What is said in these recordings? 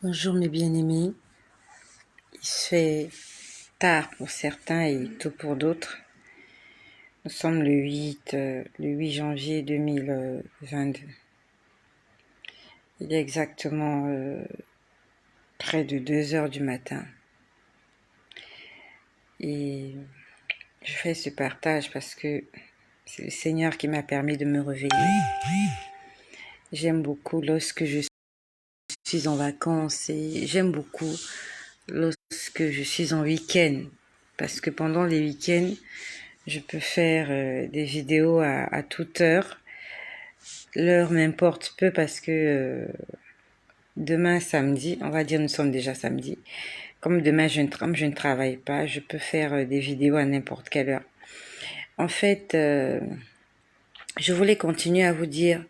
Bonjour mes bien-aimés, il se fait tard pour certains et tôt pour d'autres. Nous sommes le 8 janvier 2022. Il est exactement près de 2 heures du matin. Et je fais ce partage parce que c'est le Seigneur qui m'a permis de me réveiller. J'aime beaucoup lorsque je suis en vacances et j'aime beaucoup lorsque je suis en week-end. Parce que pendant les week-ends, je peux faire des vidéos à toute heure. L'heure m'importe peu parce que demain samedi, on va dire nous sommes déjà samedi. Comme demain je ne travaille pas, je peux faire des vidéos à n'importe quelle heure. En fait, je voulais continuer à vous dire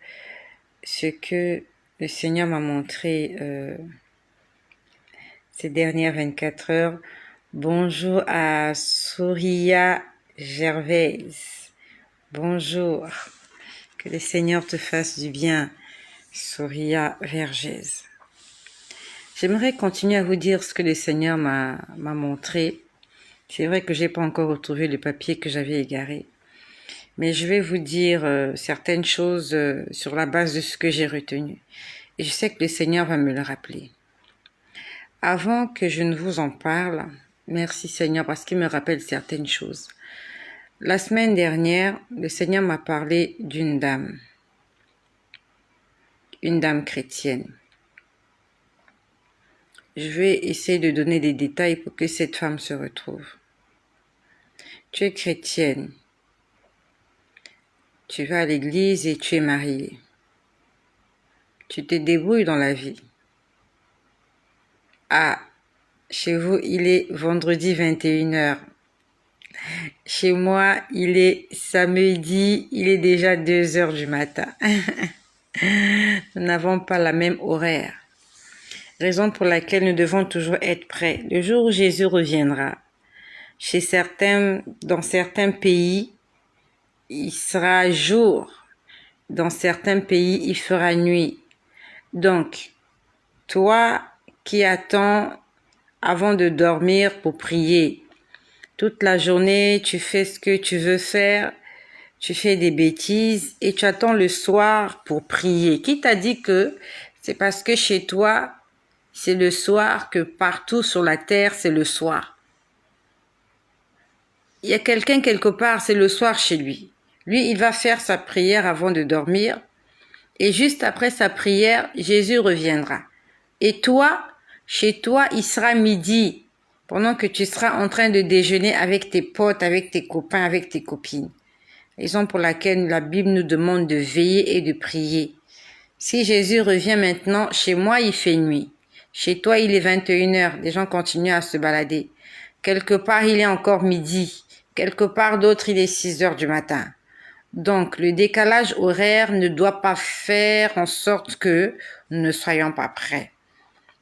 ce que le Seigneur m'a montré ces dernières 24 heures. Bonjour à Souria Gervaise. Bonjour. Que le Seigneur te fasse du bien, Souria Vergès. J'aimerais continuer à vous dire ce que le Seigneur m'a montré. C'est vrai que j'ai pas encore retrouvé le papier que j'avais égaré. Mais je vais vous dire certaines choses sur la base de ce que j'ai retenu. Et je sais que le Seigneur va me le rappeler. Avant que je ne vous en parle, merci Seigneur parce qu'il me rappelle certaines choses. La semaine dernière, le Seigneur m'a parlé d'une dame. Une dame chrétienne. Je vais essayer de donner des détails pour que cette femme se retrouve. Tu es chrétienne. Tu vas à l'église et tu es mariée. Tu te débrouilles dans la vie. Ah, chez vous, il est vendredi 21h. Chez moi, il est samedi, il est déjà 2h du matin. Nous n'avons pas la même horaire. Raison pour laquelle nous devons toujours être prêts. Le jour où Jésus reviendra, dans certains pays, il sera jour. Dans certains pays, il fera nuit. Donc, toi qui attends avant de dormir pour prier, toute la journée, tu fais ce que tu veux faire, tu fais des bêtises et tu attends le soir pour prier. Qui t'a dit que c'est parce que chez toi, c'est le soir que partout sur la terre, c'est le soir? Il y a quelqu'un quelque part, c'est le soir chez lui. Lui, il va faire sa prière avant de dormir. Et juste après sa prière, Jésus reviendra. Et toi, chez toi, il sera midi, pendant que tu seras en train de déjeuner avec tes potes, avec tes copains, avec tes copines. Raison pour laquelle la Bible nous demande de veiller et de prier. Si Jésus revient maintenant, chez moi, il fait nuit. Chez toi, il est 21h. Les gens continuent à se balader. Quelque part, il est encore midi. Quelque part d'autre, il est 6h du matin. Donc, le décalage horaire ne doit pas faire en sorte que nous ne soyons pas prêts.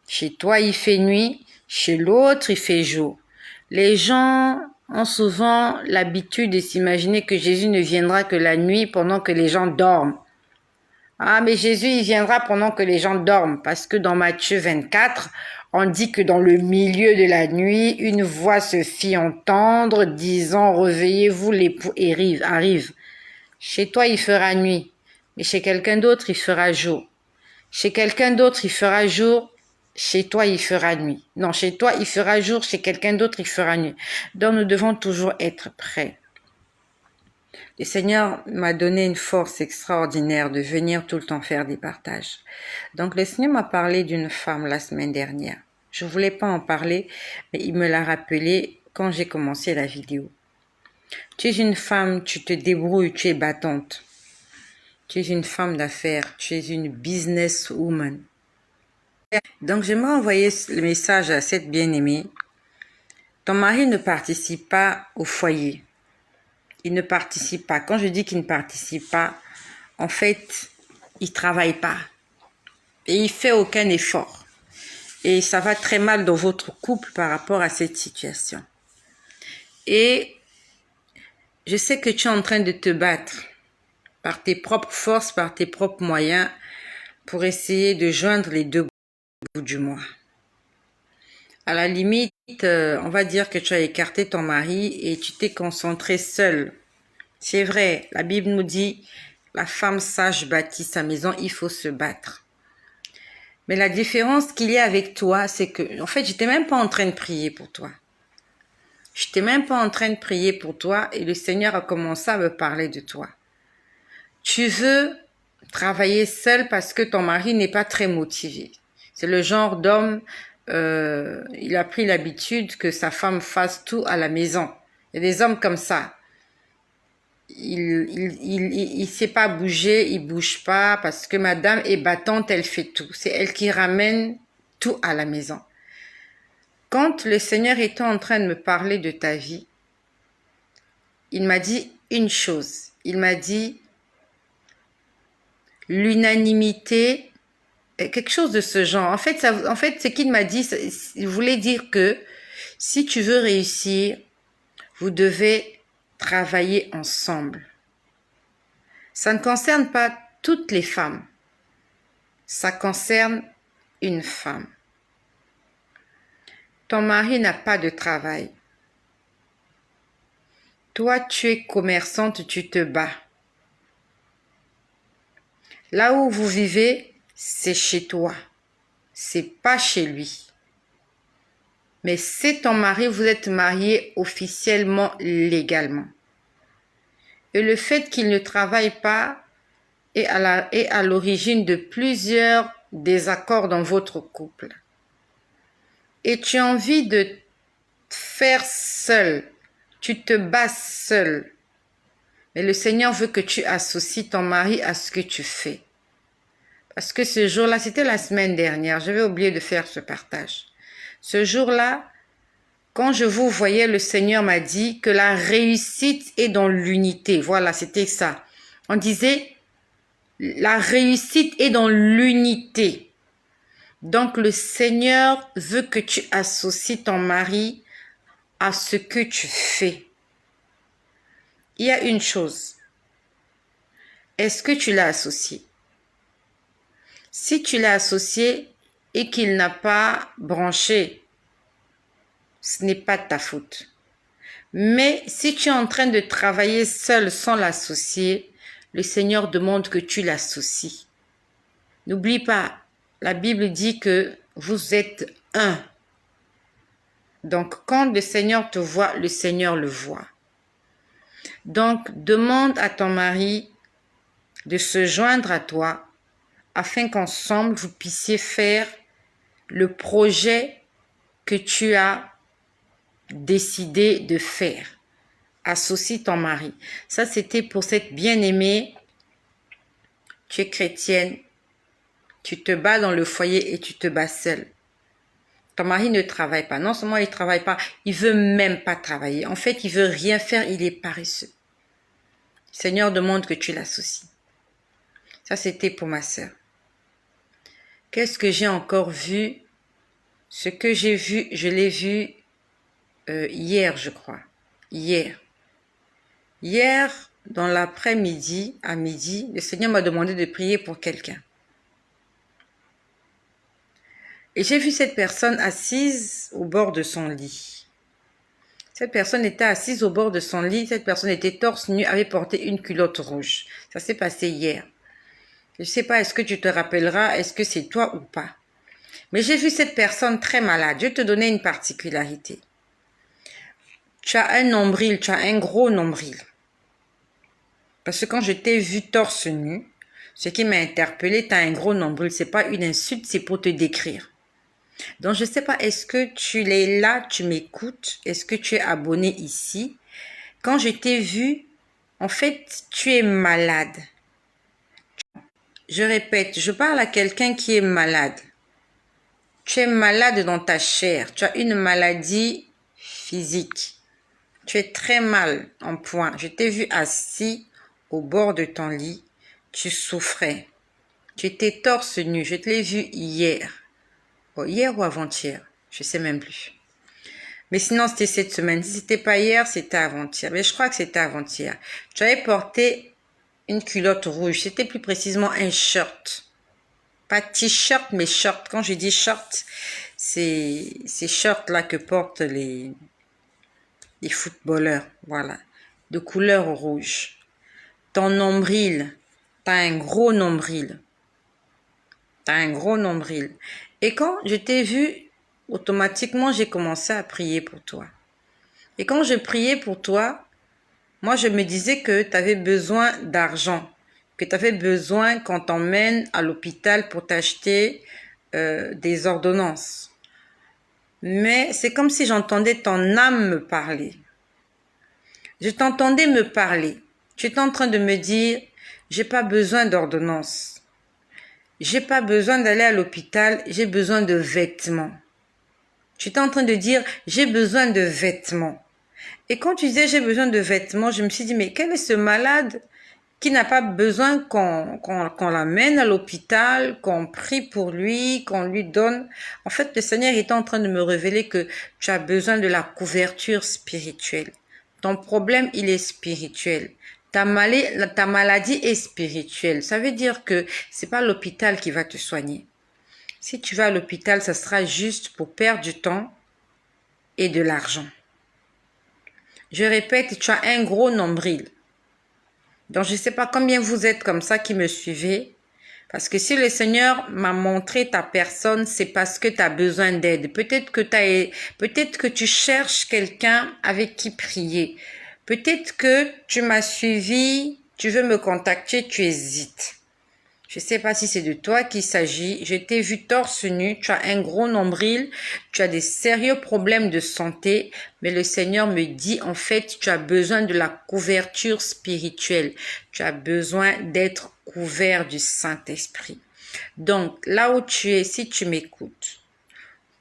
Chez toi, il fait nuit. Chez l'autre, il fait jour. Les gens ont souvent l'habitude de s'imaginer que Jésus ne viendra que la nuit pendant que les gens dorment. Ah, mais Jésus, il viendra pendant que les gens dorment. Parce que dans Matthieu 24, on dit que dans le milieu de la nuit, une voix se fit entendre disant « Réveillez-vous, l'époux arrive ». Chez toi, il fera nuit, mais chez quelqu'un d'autre, il fera jour. Chez quelqu'un d'autre, il fera jour, chez toi, il fera nuit. Non, chez toi, il fera jour, chez quelqu'un d'autre, il fera nuit. Donc, nous devons toujours être prêts. Le Seigneur m'a donné une force extraordinaire de venir tout le temps faire des partages. Donc, le Seigneur m'a parlé d'une femme la semaine dernière. Je voulais pas en parler, mais il me l'a rappelé quand j'ai commencé la vidéo. Tu es une femme, tu te débrouilles, tu es battante. Tu es une femme d'affaires, tu es une businesswoman. Donc, j'aimerais envoyer le message à cette bien-aimée. Ton mari ne participe pas au foyer. Il ne participe pas. Quand je dis qu'il ne participe pas, en fait, il travaille pas. Et il fait aucun effort. Et ça va très mal dans votre couple par rapport à cette situation. Et je sais que tu es en train de te battre par tes propres forces, par tes propres moyens, pour essayer de joindre les deux bouts du mois. À la limite, on va dire que tu as écarté ton mari et tu t'es concentré seul. C'est vrai, la Bible nous dit, la femme sage bâtit sa maison, il faut se battre. Mais la différence qu'il y a avec toi, c'est que, en fait, j'étais même pas en train de prier pour toi. J'étais même pas en train de prier pour toi et le Seigneur a commencé à me parler de toi. Tu veux travailler seul parce que ton mari n'est pas très motivé. C'est le genre d'homme, il a pris l'habitude que sa femme fasse tout à la maison. Il y a des hommes comme ça. Il sait pas bouger, il bouge pas parce que madame est battante, elle fait tout. C'est elle qui ramène tout à la maison. Quand le Seigneur était en train de me parler de ta vie, il m'a dit une chose. Il m'a dit l'unanimité, quelque chose de ce genre. En fait, ce qu'il m'a dit, il voulait dire que si tu veux réussir, vous devez travailler ensemble. Ça ne concerne pas toutes les femmes. Ça concerne une femme. Ton mari n'a pas de travail. Toi, tu es commerçante, tu te bats. Là où vous vivez, c'est chez toi. C'est pas chez lui. Mais c'est ton mari, vous êtes mariés officiellement, légalement. Et le fait qu'il ne travaille pas est à l'origine de plusieurs désaccords dans votre couple. Et tu as envie de faire seul. Tu te bats seul. Mais le Seigneur veut que tu associes ton mari à ce que tu fais. Parce que ce jour-là, c'était la semaine dernière, j'avais oublié de faire ce partage. Ce jour-là, quand je vous voyais, le Seigneur m'a dit que la réussite est dans l'unité. Voilà, c'était ça. On disait, la réussite est dans l'unité. Donc le Seigneur veut que tu associes ton mari à ce que tu fais. Il y a une chose. Est-ce que tu l'as associé? Si tu l'as associé et qu'il n'a pas branché, ce n'est pas de ta faute. Mais si tu es en train de travailler seul sans l'associer, le Seigneur demande que tu l'associes. N'oublie pas, la Bible dit que vous êtes un. Donc, quand le Seigneur te voit, le Seigneur le voit. Donc, demande à ton mari de se joindre à toi afin qu'ensemble, vous puissiez faire le projet que tu as décidé de faire. Associe ton mari. Ça, c'était pour cette bien-aimée. Tu es chrétienne. Tu te bats dans le foyer et tu te bats seule. Ton mari ne travaille pas. Non seulement il ne travaille pas, il veut même pas travailler. En fait, il veut rien faire, il est paresseux. Le Seigneur demande que tu l'associes. Ça, c'était pour ma sœur. Qu'est-ce que j'ai encore vu? Ce que j'ai vu, je l'ai vu hier, je crois. Hier, dans l'après-midi, à midi, le Seigneur m'a demandé de prier pour quelqu'un. Et j'ai vu cette personne assise au bord de son lit. Cette personne était assise au bord de son lit. Cette personne était torse nu, avait porté une culotte rouge. Ça s'est passé hier. Je ne sais pas, est-ce que tu te rappelleras, est-ce que c'est toi ou pas? Mais j'ai vu cette personne très malade. Je vais te donner une particularité. Tu as un nombril, tu as un gros nombril. Parce que quand je t'ai vu torse nu, ce qui m'a interpellé, tu as un gros nombril. C'est pas une insulte, c'est pour te décrire. Donc, je ne sais pas, est-ce que tu es là, tu m'écoutes? Est-ce que tu es abonné ici? Quand je t'ai vu, en fait, tu es malade. Je répète, je parle à quelqu'un qui est malade. Tu es malade dans ta chair. Tu as une maladie physique. Tu es très mal en point. Je t'ai vu assis au bord de ton lit. Tu souffrais. Tu étais torse nu. Je te l'ai vu hier. Bon, hier ou avant-hier, je ne sais même plus. Mais sinon, c'était cette semaine. Si c'était pas hier, c'était avant-hier. Mais je crois que c'était avant-hier. Tu avais porté une culotte rouge. C'était plus précisément un shirt. Pas t-shirt, mais short. Quand je dis short, c'est ces shorts-là que portent les footballeurs. Voilà. De couleur rouge. Ton nombril. T'as un gros nombril. T'as un gros nombril. Et quand je t'ai vu, automatiquement, j'ai commencé à prier pour toi. Et quand je priais pour toi, moi, je me disais que tu avais besoin d'argent, que tu avais besoin qu'on t'emmène à l'hôpital pour t'acheter des ordonnances. Mais c'est comme si j'entendais ton âme me parler. Je t'entendais me parler. Tu étais en train de me dire, j'ai pas besoin d'ordonnances. J'ai pas besoin d'aller à l'hôpital, j'ai besoin de vêtements. Tu étais en train de dire, j'ai besoin de vêtements. Et quand tu disais, j'ai besoin de vêtements, je me suis dit, mais quel est ce malade qui n'a pas besoin qu'on l'amène à l'hôpital, qu'on prie pour lui, qu'on lui donne. En fait, le Seigneur est en train de me révéler que tu as besoin de la couverture spirituelle. Ton problème, il est spirituel. Ta maladie est spirituelle. Ça veut dire que c'est pas l'hôpital qui va te soigner. Si tu vas à l'hôpital, ça sera juste pour perdre du temps et de l'argent. Je répète, tu as un gros nombril. Donc, je ne sais pas combien vous êtes comme ça qui me suivez. Parce que si le Seigneur m'a montré ta personne, c'est parce que tu as besoin d'aide. Peut-être que tu cherches quelqu'un avec qui prier. Peut-être que tu m'as suivi, tu veux me contacter, tu hésites. Je ne sais pas si c'est de toi qu'il s'agit. Je t'ai vu torse nu, tu as un gros nombril, tu as des sérieux problèmes de santé, mais le Seigneur me dit en fait, tu as besoin de la couverture spirituelle. Tu as besoin d'être couvert du Saint-Esprit. Donc, là où tu es, si tu m'écoutes,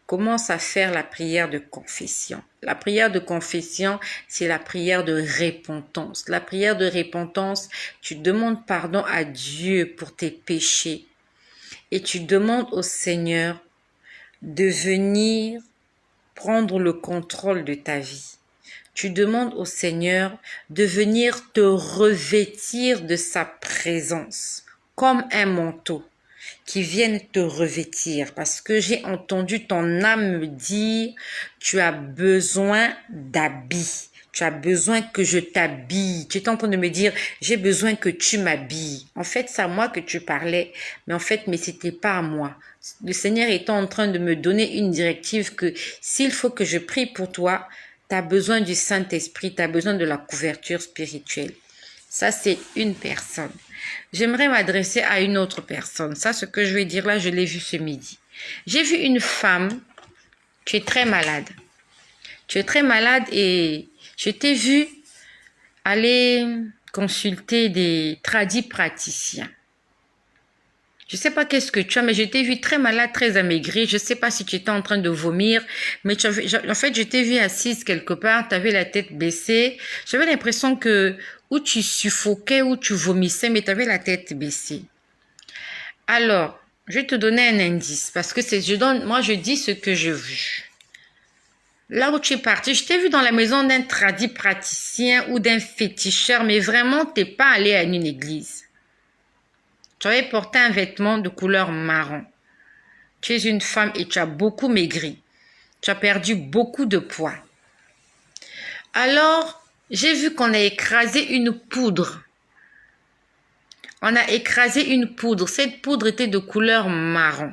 commence à faire la prière de confession. La prière de confession, c'est la prière de repentance. La prière de repentance, tu demandes pardon à Dieu pour tes péchés et tu demandes au Seigneur de venir prendre le contrôle de ta vie. Tu demandes au Seigneur de venir te revêtir de sa présence comme un manteau qui viennent te revêtir parce que j'ai entendu ton âme me dire tu as besoin d'habits. Tu as besoin que je t'habille. Tu es en train de me dire j'ai besoin que tu m'habilles. En fait, c'est à moi que tu parlais, mais en fait, mais c'était pas à moi. Le Seigneur est en train de me donner une directive que s'il faut que je prie pour toi, tu as besoin du Saint-Esprit, tu as besoin de la couverture spirituelle. Ça, c'est une personne. J'aimerais m'adresser à une autre personne. Ça, ce que je vais dire là, je l'ai vu ce midi. J'ai vu une femme, tu es très malade. Tu es très malade et je t'ai vu aller consulter des tradipraticiens. Je ne sais pas qu'est-ce que tu as, mais je t'ai vu très malade, très amaigri. Je ne sais pas si tu étais en train de vomir, mais en fait, je t'ai vu assise quelque part, tu avais la tête baissée. J'avais l'impression que ou tu suffoquais ou tu vomissais, mais tu avais la tête baissée. Alors, je vais te donner un indice, parce que moi je dis ce que je veux. Là où tu es parti, je t'ai vu dans la maison d'un tradipraticien ou d'un féticheur, mais vraiment, tu n'es pas allé à une église. Tu avais porté un vêtement de couleur marron. Tu es une femme et tu as beaucoup maigri. Tu as perdu beaucoup de poids. Alors, j'ai vu qu'on a écrasé une poudre. On a écrasé une poudre. Cette poudre était de couleur marron.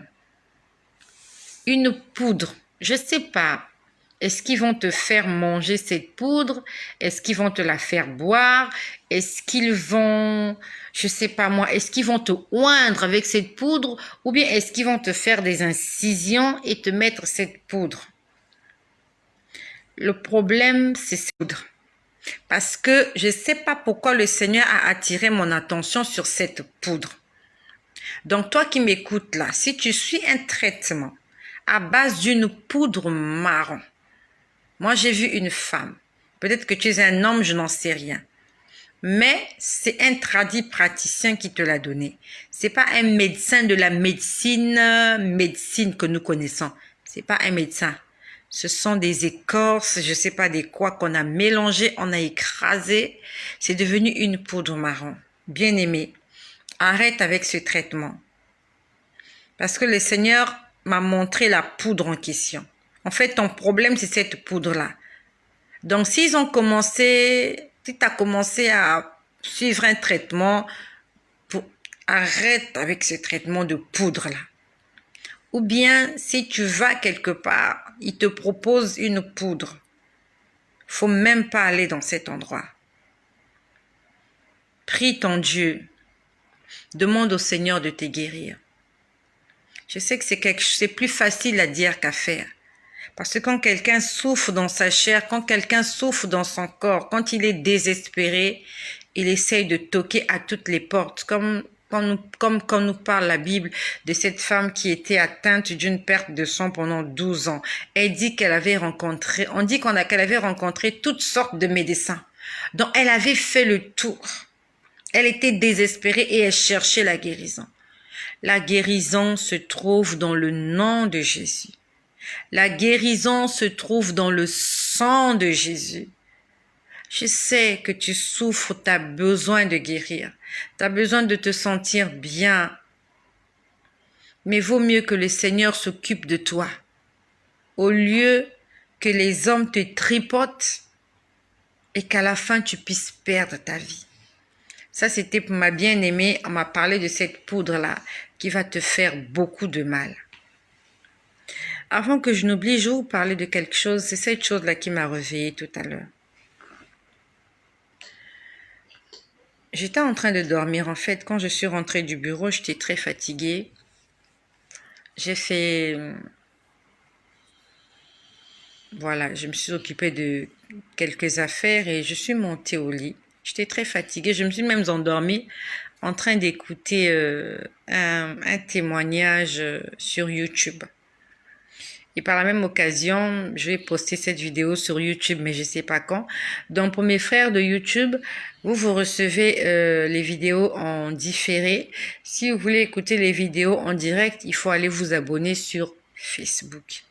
Une poudre. Je ne sais pas. Est-ce qu'ils vont te faire manger cette poudre? Est-ce qu'ils vont te la faire boire? Est-ce qu'ils vont, je sais pas moi, est-ce qu'ils vont te oindre avec cette poudre? Ou bien est-ce qu'ils vont te faire des incisions et te mettre cette poudre? Le problème, c'est cette poudre. Parce que je ne sais pas pourquoi le Seigneur a attiré mon attention sur cette poudre. Donc toi qui m'écoutes là, si tu suis un traitement à base d'une poudre marron, moi, j'ai vu une femme. Peut-être que tu es un homme, je n'en sais rien. Mais c'est un tradipraticien qui te l'a donné. C'est pas un médecin de la médecine que nous connaissons. C'est pas un médecin. Ce sont des écorces, je sais pas des quoi qu'on a mélangé, on a écrasé. C'est devenu une poudre marron. Bien aimé, arrête avec ce traitement. Parce que le Seigneur m'a montré la poudre en question. En fait, ton problème, c'est cette poudre-là. Donc, si tu as commencé à suivre un traitement, arrête avec ce traitement de poudre-là. Ou bien, si tu vas quelque part, il te propose une poudre. Faut même pas aller dans cet endroit. Prie ton Dieu. Demande au Seigneur de te guérir. Je sais que c'est plus facile à dire qu'à faire. Parce que quand quelqu'un souffre dans sa chair, quand quelqu'un souffre dans son corps, quand il est désespéré, il essaye de toquer à toutes les portes. Comme quand nous parle la Bible de cette femme qui était atteinte d'une perte de sang pendant 12 ans. Elle dit qu'elle avait rencontré toutes sortes de médecins. Donc elle avait fait le tour. Elle était désespérée et elle cherchait la guérison. La guérison se trouve dans le nom de Jésus. La guérison se trouve dans le sang de Jésus. Je sais que tu souffres, tu as besoin de guérir. Tu as besoin de te sentir bien. Mais vaut mieux que le Seigneur s'occupe de toi. Au lieu que les hommes te tripotent et qu'à la fin tu puisses perdre ta vie. Ça, c'était pour ma bien-aimée. On m'a parlé de cette poudre-là qui va te faire beaucoup de mal. Avant que je n'oublie, je vais vous parler de quelque chose. C'est cette chose-là qui m'a réveillée tout à l'heure. J'étais en train de dormir. En fait, quand je suis rentrée du bureau, j'étais très fatiguée. J'ai fait... Voilà, je me suis occupée de quelques affaires et je suis montée au lit. J'étais très fatiguée. Je me suis même endormie en train d'écouter un témoignage sur YouTube. Et par la même occasion, je vais poster cette vidéo sur YouTube, mais je ne sais pas quand. Donc, pour mes frères de YouTube, vous recevez les vidéos en différé. Si vous voulez écouter les vidéos en direct, il faut aller vous abonner sur Facebook.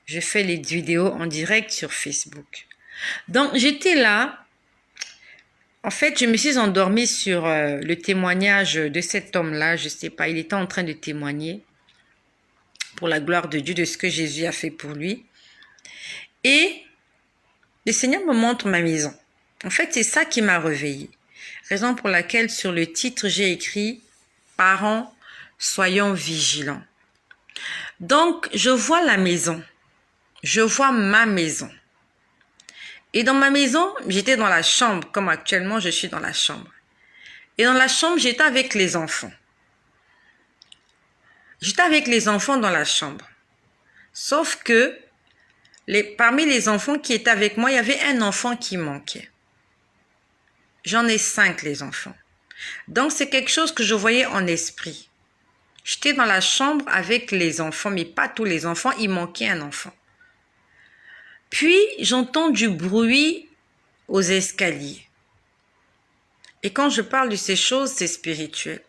Je fais les vidéos en direct sur Facebook. Donc, j'étais là. En fait, je me suis endormie sur le témoignage de cet homme-là. Je ne sais pas, il était en train de témoigner pour la gloire de Dieu, de ce que Jésus a fait pour lui. Et le Seigneur me montre ma maison. En fait, c'est ça qui m'a réveillée. Raison pour laquelle sur le titre, j'ai écrit « Parents, soyons vigilants ». Donc, je vois la maison. Je vois ma maison. Et dans ma maison, j'étais dans la chambre, comme actuellement je suis dans la chambre. Et dans la chambre, j'étais avec les enfants. J'étais avec les enfants dans la chambre. Sauf que, parmi les enfants qui étaient avec moi, il y avait un enfant qui manquait. J'en ai 5, les enfants. Donc, c'est quelque chose que je voyais en esprit. J'étais dans la chambre avec les enfants, mais pas tous les enfants, il manquait un enfant. Puis, j'entends du bruit aux escaliers. Et quand je parle de ces choses, c'est spirituel.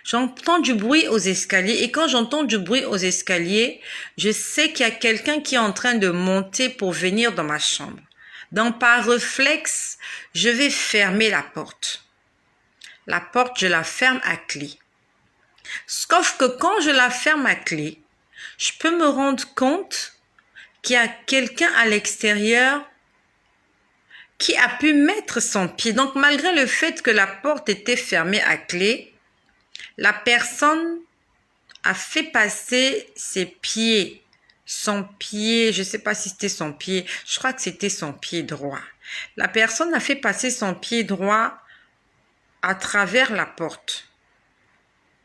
J'entends du bruit aux escaliers et quand j'entends du bruit aux escaliers, je sais qu'il y a quelqu'un qui est en train de monter pour venir dans ma chambre. Donc, par réflexe, je vais fermer la porte. La porte, je la ferme à clé. Sauf que quand je la ferme à clé, je peux me rendre compte qu'il y a quelqu'un à l'extérieur qui a pu mettre son pied. Donc, malgré le fait que la porte était fermée à clé, la personne a fait passer ses pieds, son pied, je ne sais pas si c'était son pied, je crois que c'était son pied droit. La personne a fait passer son pied droit à travers la porte.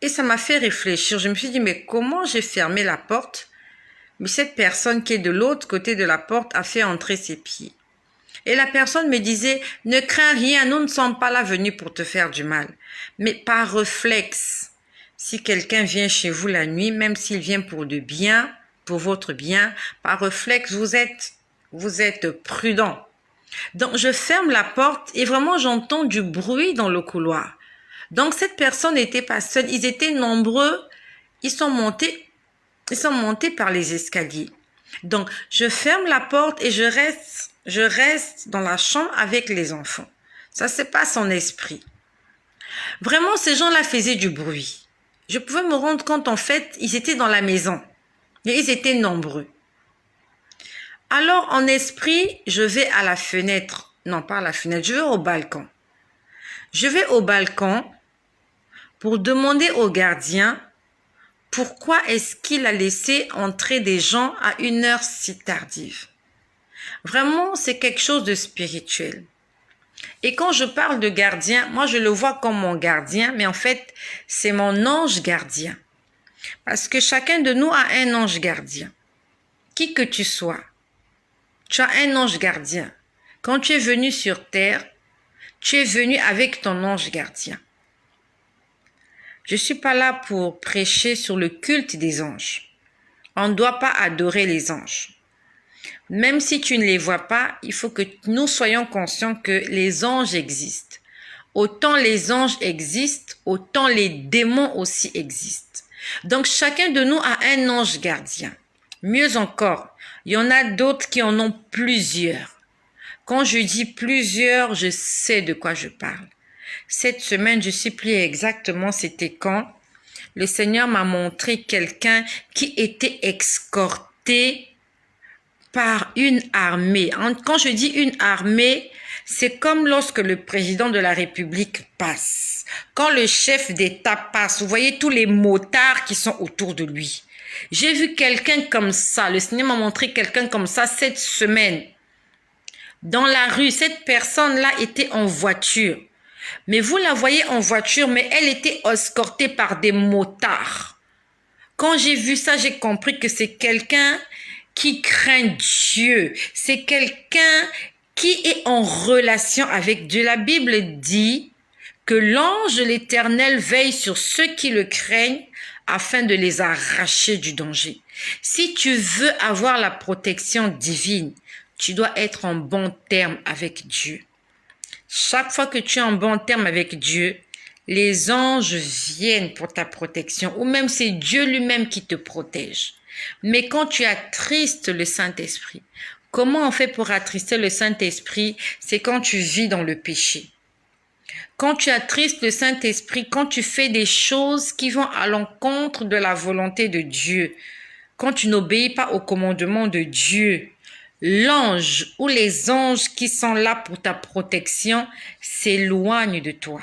Et ça m'a fait réfléchir. Je me suis dit, mais comment j'ai fermé la porte? Mais cette personne qui est de l'autre côté de la porte a fait entrer ses pieds. Et la personne me disait, ne crains rien, nous ne sommes pas là venus pour te faire du mal. Mais par réflexe, si quelqu'un vient chez vous la nuit, même s'il vient pour le bien, pour votre bien, par réflexe, vous êtes prudent. Donc, je ferme la porte et vraiment, j'entends du bruit dans le couloir. Donc, cette personne n'était pas seule, ils étaient nombreux, ils sont montés par les escaliers. Donc, je ferme la porte et je reste dans la chambre avec les enfants. Ça, c'est pas son esprit. Vraiment, ces gens-là faisaient du bruit. je pouvais me rendre compte, en fait, ils étaient dans la maison. Et ils étaient nombreux. Alors, en esprit, je vais à la fenêtre. Non, pas à la fenêtre, je vais au balcon. Je vais au balcon pour demander au gardien pourquoi est-ce qu'il a laissé entrer des gens à une heure si tardive. Vraiment, c'est quelque chose de spirituel. Et quand je parle de gardien, moi je le vois comme mon gardien, mais en fait, c'est mon ange gardien. Parce que chacun de nous a un ange gardien. Qui que tu sois, tu as un ange gardien. Quand tu es venu sur terre, tu es venu avec ton ange gardien. Je ne suis pas là pour prêcher sur le culte des anges. On ne doit pas adorer les anges. Même si tu ne les vois pas, il faut que nous soyons conscients que les anges existent. Autant les anges existent, autant les démons aussi existent. Donc chacun de nous a un ange gardien. Mieux encore, il y en a d'autres qui en ont plusieurs. Quand je dis plusieurs, je sais de quoi je parle. Cette semaine, je ne sais plus exactement c'était quand, le Seigneur m'a montré quelqu'un qui était escorté par une armée. Quand je dis une armée, c'est comme lorsque le président de la République passe. Quand le chef d'État passe, vous voyez tous les motards qui sont autour de lui. J'ai vu quelqu'un comme ça. Le Seigneur m'a montré quelqu'un comme ça cette semaine. Dans la rue, cette personne-là était en voiture. Mais vous la voyez en voiture, mais elle était escortée par des motards. Quand j'ai vu ça, j'ai compris que c'est quelqu'un qui craint Dieu. C'est quelqu'un qui est en relation avec Dieu. La Bible dit que l'ange de l'Éternel veille sur ceux qui le craignent afin de les arracher du danger. Si tu veux avoir la protection divine, tu dois être en bon terme avec Dieu. Chaque fois que tu es en bon terme avec Dieu, les anges viennent pour ta protection, ou même c'est Dieu lui-même qui te protège. Mais quand tu attristes le Saint-Esprit, comment on fait pour attrister le Saint-Esprit? C'est quand tu vis dans le péché. Quand tu attristes le Saint-Esprit, quand tu fais des choses qui vont à l'encontre de la volonté de Dieu, quand tu n'obéis pas au commandement de Dieu, l'ange ou les anges qui sont là pour ta protection s'éloignent de toi.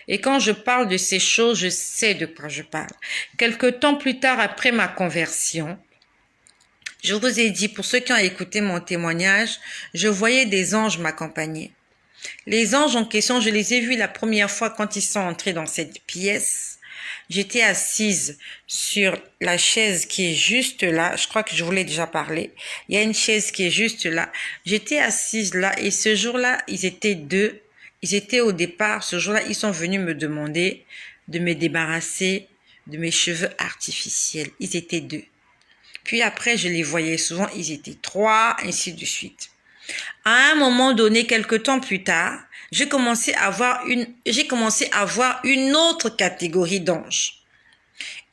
Et quand je parle de ces choses, je sais de quoi je parle. Quelque temps plus tard, après ma conversion, je vous ai dit, pour ceux qui ont écouté mon témoignage, je voyais des anges m'accompagner. Les anges en question, je les ai vus la première fois quand ils sont entrés dans cette pièce. J'étais assise sur la chaise qui est juste là. Je crois que je vous l'ai déjà parlé. Il y a une chaise qui est juste là. J'étais assise là et ce jour-là, ils étaient deux. Ils étaient au départ. Ce jour-là, ils sont venus me demander de me débarrasser de mes cheveux artificiels. Ils étaient deux. Puis après, je les voyais souvent. Ils étaient trois, ainsi de suite. À un moment donné, quelque temps plus tard, j'ai commencé à voir une autre catégorie d'anges.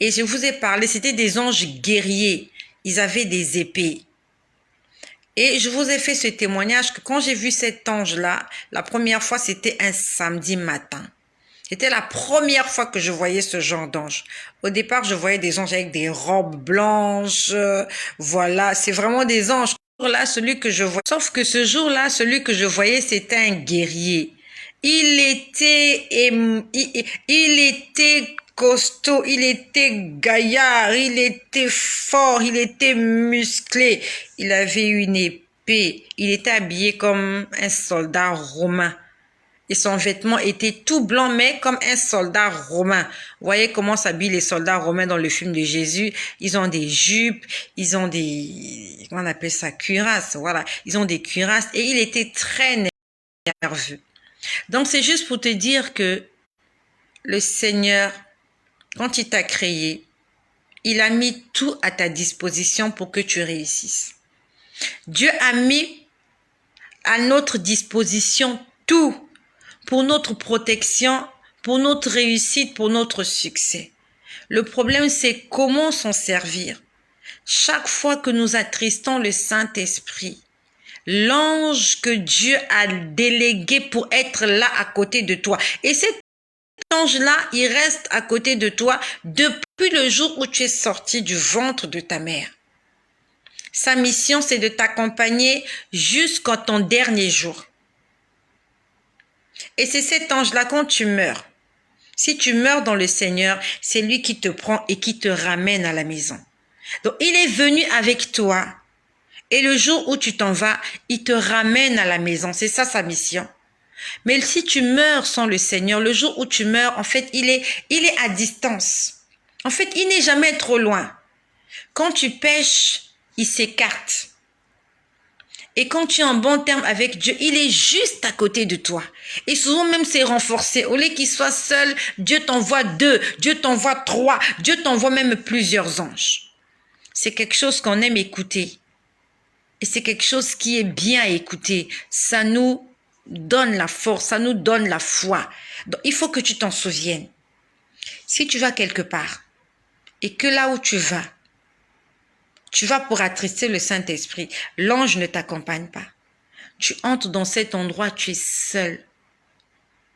Et je vous ai parlé, c'était des anges guerriers. Ils avaient des épées. Et je vous ai fait ce témoignage que quand j'ai vu cet ange-là, la première fois, c'était un samedi matin. C'était la première fois que je voyais ce genre d'ange. Au départ, je voyais des anges avec des robes blanches. Voilà, c'est vraiment des anges. Là, celui que je vois. Sauf que ce jour-là, celui que je voyais, c'était un guerrier. Il était costaud, il était gaillard, il était fort, il était musclé. Il avait une épée. Il était habillé comme un soldat romain. Et son vêtement était tout blanc, mais comme un soldat romain. Vous voyez comment s'habillent les soldats romains dans le film de Jésus. Ils ont des jupes, ils ont des, comment on appelle ça, cuirasses, voilà. Ils ont des cuirasses et il était très nerveux. Donc c'est juste pour te dire que le Seigneur, quand il t'a créé, il a mis tout à ta disposition pour que tu réussisses. Dieu a mis à notre disposition tout pour notre protection, pour notre réussite, pour notre succès. Le problème, c'est comment s'en servir. Chaque fois que nous attristons le Saint-Esprit, l'ange que Dieu a délégué pour être là à côté de toi, et cet ange-là, il reste à côté de toi depuis le jour où tu es sorti du ventre de ta mère. Sa mission, c'est de t'accompagner jusqu'à ton dernier jour. Et c'est cet ange-là quand tu meurs. Si tu meurs dans le Seigneur, c'est lui qui te prend et qui te ramène à la maison. Donc, il est venu avec toi. Et le jour où tu t'en vas, il te ramène à la maison. C'est ça sa mission. Mais si tu meurs sans le Seigneur, le jour où tu meurs, en fait, il est à distance. En fait, il n'est jamais trop loin. Quand tu pèches, il s'écarte. Et quand tu es en bon terme avec Dieu, il est juste à côté de toi. Et souvent même c'est renforcé. Au lieu qu'il soit seul, Dieu t'envoie 2, Dieu t'envoie 3, Dieu t'envoie même plusieurs anges. C'est quelque chose qu'on aime écouter. Et c'est quelque chose qui est bien à écouter. Ça nous donne la force, ça nous donne la foi. Donc il faut que tu t'en souviennes. Si tu vas quelque part et que là où tu vas pour attrister le Saint-Esprit. L'ange ne t'accompagne pas. Tu entres dans cet endroit, tu es seul.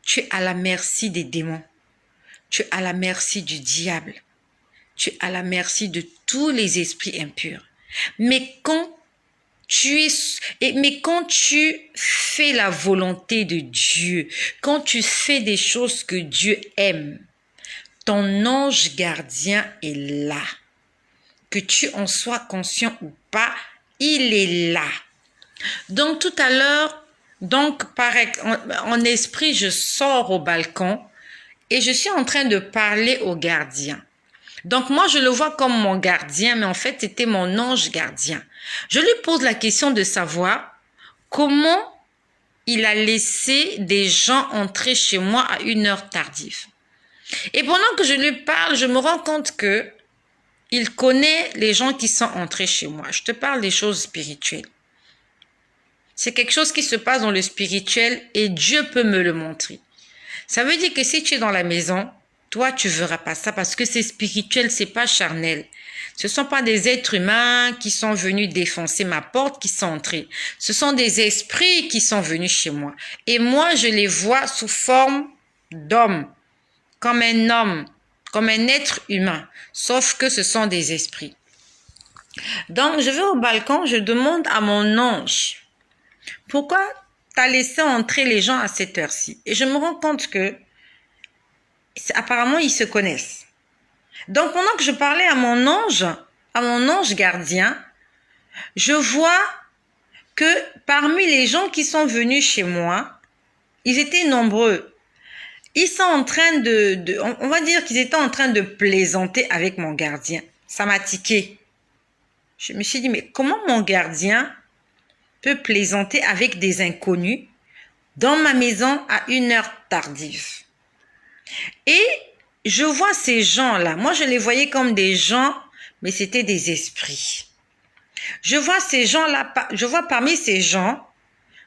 Tu es à la merci des démons. Tu es à la merci du diable. Tu es à la merci de tous les esprits impurs. Mais quand tu fais la volonté de Dieu, quand tu fais des choses que Dieu aime, ton ange gardien est là. Que tu en sois conscient ou pas, il est là. Donc tout à l'heure, en esprit, je sors au balcon et je suis en train de parler au gardien. Donc moi, je le vois comme mon gardien, mais en fait, c'était mon ange gardien. Je lui pose la question de savoir comment il a laissé des gens entrer chez moi à une heure tardive. Et pendant que je lui parle, je me rends compte que il connaît les gens qui sont entrés chez moi. Je te parle des choses spirituelles. C'est quelque chose qui se passe dans le spirituel et Dieu peut me le montrer. Ça veut dire que si tu es dans la maison, toi, tu verras pas ça parce que c'est spirituel, c'est pas charnel. Ce sont pas des êtres humains qui sont venus défoncer ma porte, qui sont entrés. Ce sont des esprits qui sont venus chez moi. Et moi, je les vois sous forme d'hommes, comme un homme, comme un être humain, sauf que ce sont des esprits. Donc, je vais au balcon, je demande à mon ange, pourquoi t'as laissé entrer les gens à cette heure-ci? Et je me rends compte que, apparemment, ils se connaissent. Donc, pendant que je parlais à mon ange gardien, je vois que parmi les gens qui sont venus chez moi, ils étaient nombreux. Ils sont en train on va dire qu'ils étaient en train de plaisanter avec mon gardien. Ça m'a tiqué. Je me suis dit, mais comment mon gardien peut plaisanter avec des inconnus dans ma maison à une heure tardive? Et je vois ces gens-là. Moi, je les voyais comme des gens, mais c'était des esprits. Je vois ces gens-là, je vois parmi ces gens,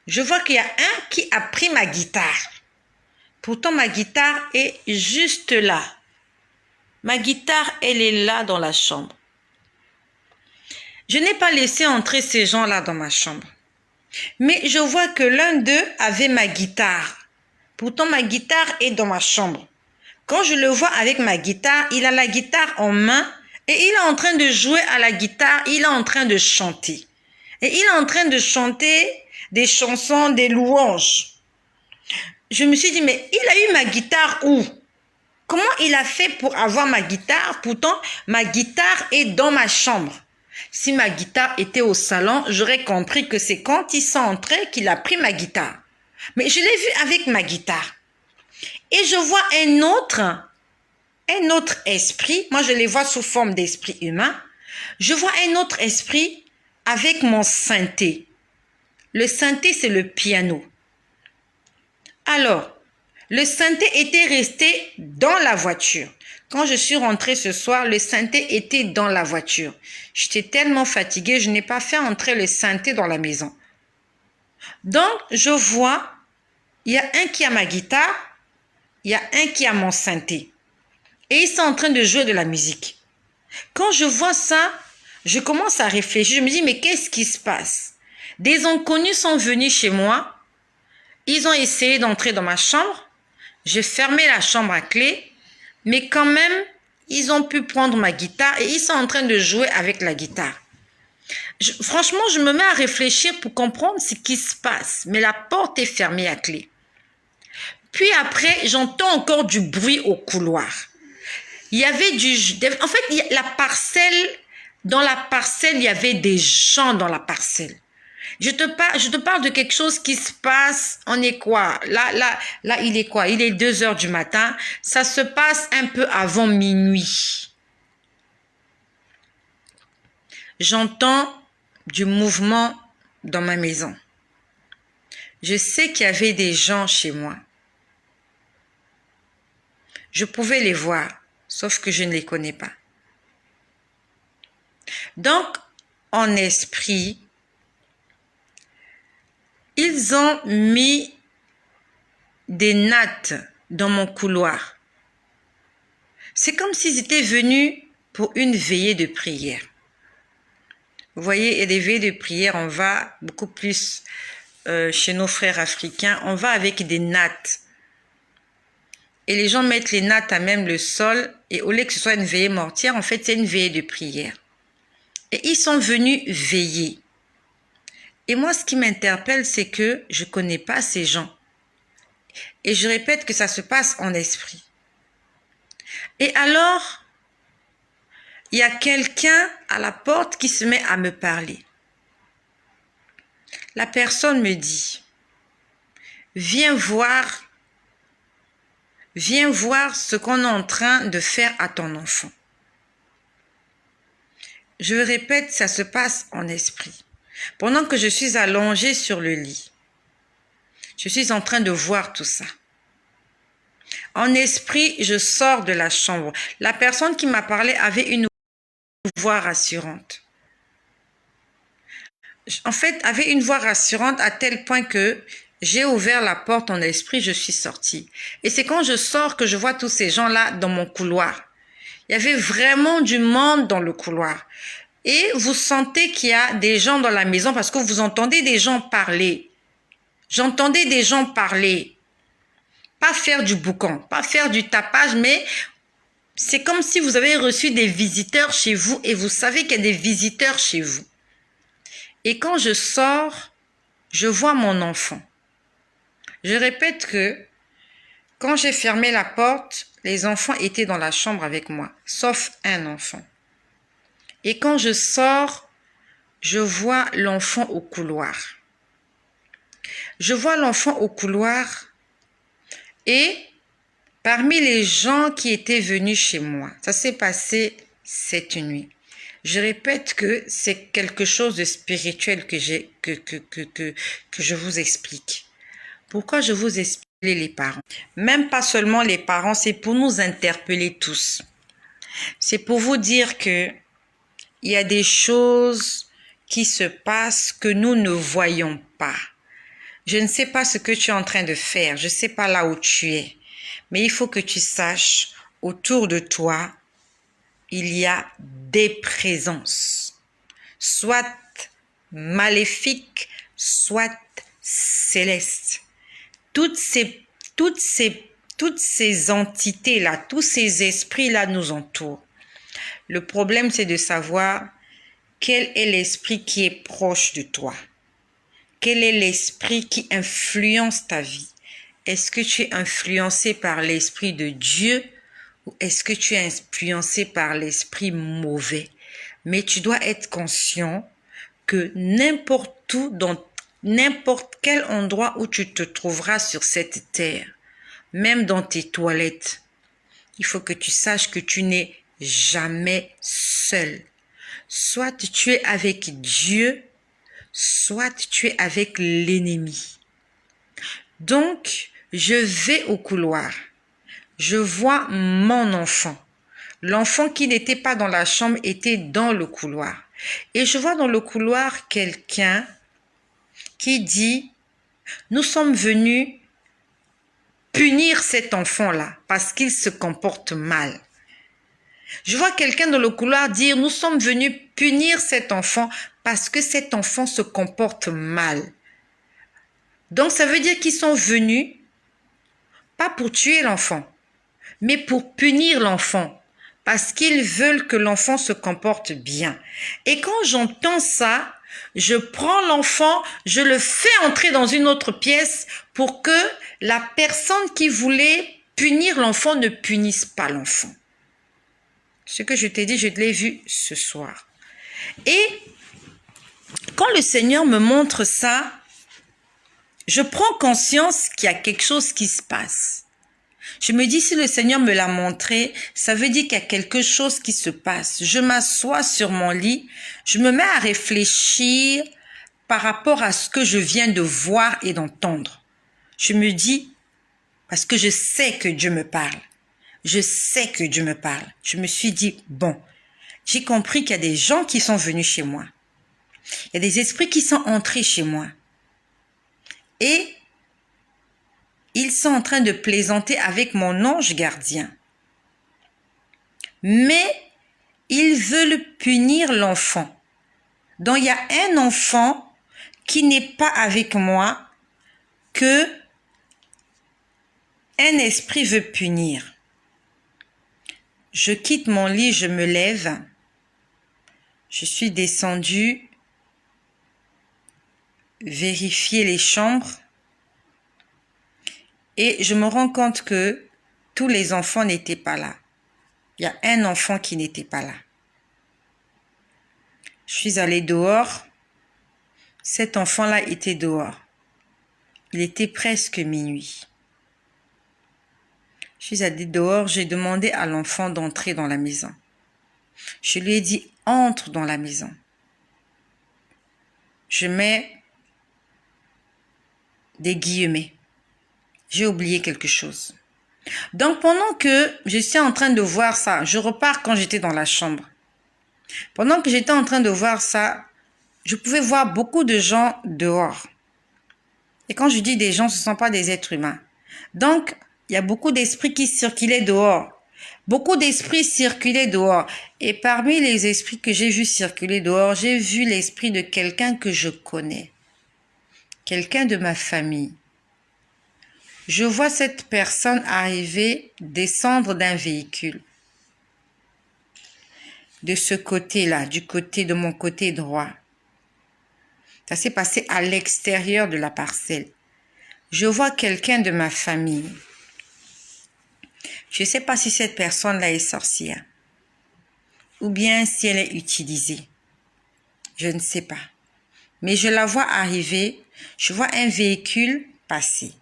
je vois qu'il y a un qui a pris ma guitare. Pourtant, ma guitare est juste là. Ma guitare, elle est là dans la chambre. Je n'ai pas laissé entrer ces gens-là dans ma chambre. Mais je vois que l'un d'eux avait ma guitare. Pourtant, ma guitare est dans ma chambre. Quand je le vois avec ma guitare, il a la guitare en main et il est en train de jouer à la guitare, il est en train de chanter. Et il est en train de chanter des chansons, des louanges. Je me suis dit, mais il a eu ma guitare où? Comment il a fait pour avoir ma guitare? Pourtant, ma guitare est dans ma chambre. Si ma guitare était au salon, j'aurais compris que c'est quand ils sont entrés qu'il a pris ma guitare. Mais je l'ai vu avec ma guitare. Et je vois un autre esprit. Moi, je les vois sous forme d'esprit humain. Je vois un autre esprit avec mon synthé. Le synthé, c'est le piano. Alors, le synthé était resté dans la voiture. Quand je suis rentrée ce soir, le synthé était dans la voiture. J'étais tellement fatiguée, je n'ai pas fait entrer le synthé dans la maison. Donc, je vois, il y a un qui a ma guitare, il y a un qui a mon synthé. Et ils sont en train de jouer de la musique. Quand je vois ça, je commence à réfléchir. Je me dis, mais qu'est-ce qui se passe? Des inconnus sont venus chez moi. Ils ont essayé d'entrer dans ma chambre. J'ai fermé la chambre à clé, mais quand même, ils ont pu prendre ma guitare et ils sont en train de jouer avec la guitare. Franchement, je me mets à réfléchir pour comprendre ce qui se passe, mais la porte est fermée à clé. Puis après, j'entends encore du bruit au couloir. Il y avait en fait, dans la parcelle, il y avait des gens dans la parcelle. Je te parle de quelque chose qui se passe, on est quoi? Là, il est quoi? Il est 2 heures du matin. Ça se passe un peu avant minuit. J'entends du mouvement dans ma maison. Je sais qu'il y avait des gens chez moi. Je pouvais les voir, sauf que je ne les connais pas. Donc, en esprit, ils ont mis des nattes dans mon couloir. C'est comme s'ils étaient venus pour une veillée de prière. Vous voyez, il y a des veillées de prière, on va beaucoup plus chez nos frères africains, on va avec des nattes. Et les gens mettent les nattes à même le sol, et au lieu que ce soit une veillée mortière, en fait, c'est une veillée de prière. Et ils sont venus veiller. Et moi, ce qui m'interpelle, c'est que je ne connais pas ces gens. Et je répète que ça se passe en esprit. Et alors, il y a quelqu'un à la porte qui se met à me parler. La personne me dit, viens voir ce qu'on est en train de faire à ton enfant. Je répète, ça se passe en esprit. Pendant que je suis allongée sur le lit, je suis en train de voir tout ça. En esprit, je sors de la chambre. La personne qui m'a parlé avait une voix rassurante. En fait, avait une voix rassurante à tel point que j'ai ouvert la porte en esprit, je suis sortie. Et c'est quand je sors que je vois tous ces gens-là dans mon couloir. Il y avait vraiment du monde dans le couloir. Et vous sentez qu'il y a des gens dans la maison parce que vous entendez des gens parler. J'entendais des gens parler. Pas faire du boucan, pas faire du tapage, mais c'est comme si vous avez reçu des visiteurs chez vous et vous savez qu'il y a des visiteurs chez vous. Et quand je sors, je vois mon enfant. Je répète que quand j'ai fermé la porte, les enfants étaient dans la chambre avec moi, sauf un enfant. Et quand je sors, je vois l'enfant au couloir. Je vois l'enfant au couloir et parmi les gens qui étaient venus chez moi, ça s'est passé cette nuit. Je répète que c'est quelque chose de spirituel que je vous explique. Pourquoi je vous explique les parents? Même pas seulement les parents, c'est pour nous interpeller tous. C'est pour vous dire que il y a des choses qui se passent que nous ne voyons pas. Je ne sais pas ce que tu es en train de faire, je ne sais pas là où tu es, mais il faut que tu saches, autour de toi, il y a des présences, soit maléfiques, soit célestes. Toutes ces entités-là, tous ces esprits-là nous entourent. Le problème, c'est de savoir quel est l'esprit qui est proche de toi. Quel est l'esprit qui influence ta vie? Est-ce que tu es influencé par l'esprit de Dieu ou est-ce que tu es influencé par l'esprit mauvais? Mais tu dois être conscient que n'importe où, dans n'importe quel endroit où tu te trouveras sur cette terre, même dans tes toilettes, il faut que tu saches que tu n'es jamais seul. Soit tu es avec Dieu, soit tu es avec l'ennemi. Donc, je vais au couloir. Je vois mon enfant. L'enfant qui n'était pas dans la chambre était dans le couloir. Et je vois dans le couloir quelqu'un qui dit, nous sommes venus punir cet enfant-là parce qu'il se comporte mal. Je vois quelqu'un dans le couloir dire, nous sommes venus punir cet enfant parce que cet enfant se comporte mal. Donc, ça veut dire qu'ils sont venus pas pour tuer l'enfant, mais pour punir l'enfant. Parce qu'ils veulent que l'enfant se comporte bien. Et quand j'entends ça, je prends l'enfant, je le fais entrer dans une autre pièce pour que la personne qui voulait punir l'enfant ne punisse pas l'enfant. Ce que je t'ai dit, je l'ai vu ce soir. Et quand le Seigneur me montre ça, je prends conscience qu'il y a quelque chose qui se passe. Je me dis, si le Seigneur me l'a montré, ça veut dire qu'il y a quelque chose qui se passe. Je m'assois sur mon lit, je me mets à réfléchir par rapport à ce que je viens de voir et d'entendre. Je me dis, parce que je sais que Dieu me parle. Je sais que Dieu me parle. Je me suis dit, bon, j'ai compris qu'il y a des gens qui sont venus chez moi. Il y a des esprits qui sont entrés chez moi. Et ils sont en train de plaisanter avec mon ange gardien. Mais ils veulent punir l'enfant. Donc il y a un enfant qui n'est pas avec moi que un esprit veut punir. Je quitte mon lit, je me lève. Je suis descendue vérifier les chambres. Et je me rends compte que tous les enfants n'étaient pas là. Il y a un enfant qui n'était pas là. Je suis allée dehors. Cet enfant-là était dehors. Il était presque minuit. Je suis allée dehors, j'ai demandé à l'enfant d'entrer dans la maison. Je lui ai dit, entre dans la maison. Je mets des guillemets. J'ai oublié quelque chose. Donc, pendant que je suis en train de voir ça, je repars quand j'étais dans la chambre. Pendant que j'étais en train de voir ça, je pouvais voir beaucoup de gens dehors. Et quand je dis des gens, ce ne sont pas des êtres humains. Donc, il y a beaucoup d'esprits qui circulaient dehors. Beaucoup d'esprits circulaient dehors. Et parmi les esprits que j'ai vus circuler dehors, j'ai vu l'esprit de quelqu'un que je connais. Quelqu'un de ma famille. Je vois cette personne arriver, descendre d'un véhicule. De ce côté-là, du côté de mon côté droit. Ça s'est passé à l'extérieur de la parcelle. Je vois quelqu'un de ma famille. Je ne sais pas si cette personne-là est sorcière. Ou bien si elle est utilisée. Je ne sais pas. Mais je la vois arriver. Je vois un véhicule passer.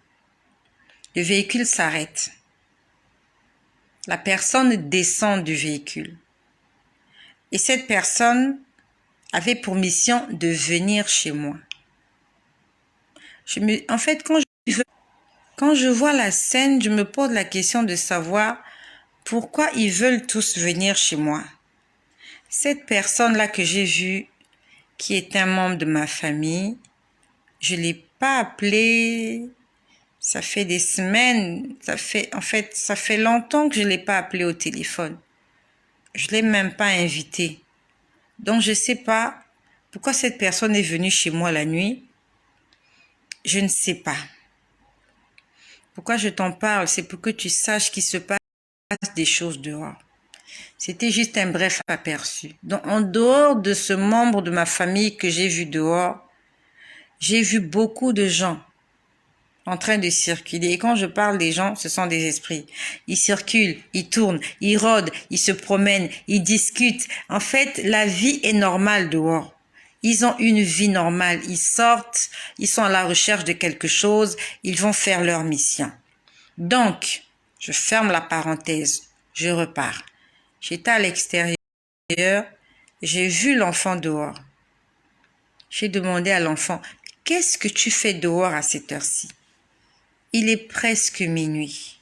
Le véhicule s'arrête. La personne descend du véhicule. Et cette personne avait pour mission de venir chez moi. En fait, quand je vois la scène, je me pose la question de savoir pourquoi ils veulent tous venir chez moi. Cette personne-là que j'ai vue, qui est un membre de ma famille, je ne l'ai pas appelé. Ça fait des semaines, ça fait longtemps que je ne l'ai pas appelé au téléphone. Je ne l'ai même pas invité. Donc, je ne sais pas pourquoi cette personne est venue chez moi la nuit. Je ne sais pas. Pourquoi je t'en parle, c'est pour que tu saches qu'il se passe des choses dehors. C'était juste un bref aperçu. Donc, en dehors de ce membre de ma famille que j'ai vu dehors, j'ai vu beaucoup de gens en train de circuler. Et quand je parle des gens, ce sont des esprits. Ils circulent, ils tournent, ils rôdent, ils se promènent, ils discutent. En fait, la vie est normale dehors. Ils ont une vie normale. Ils sortent, ils sont à la recherche de quelque chose, ils vont faire leur mission. Donc, je ferme la parenthèse, je repars. J'étais à l'extérieur, j'ai vu l'enfant dehors. J'ai demandé à l'enfant, qu'est-ce que tu fais dehors à cette heure-ci? Il est presque minuit.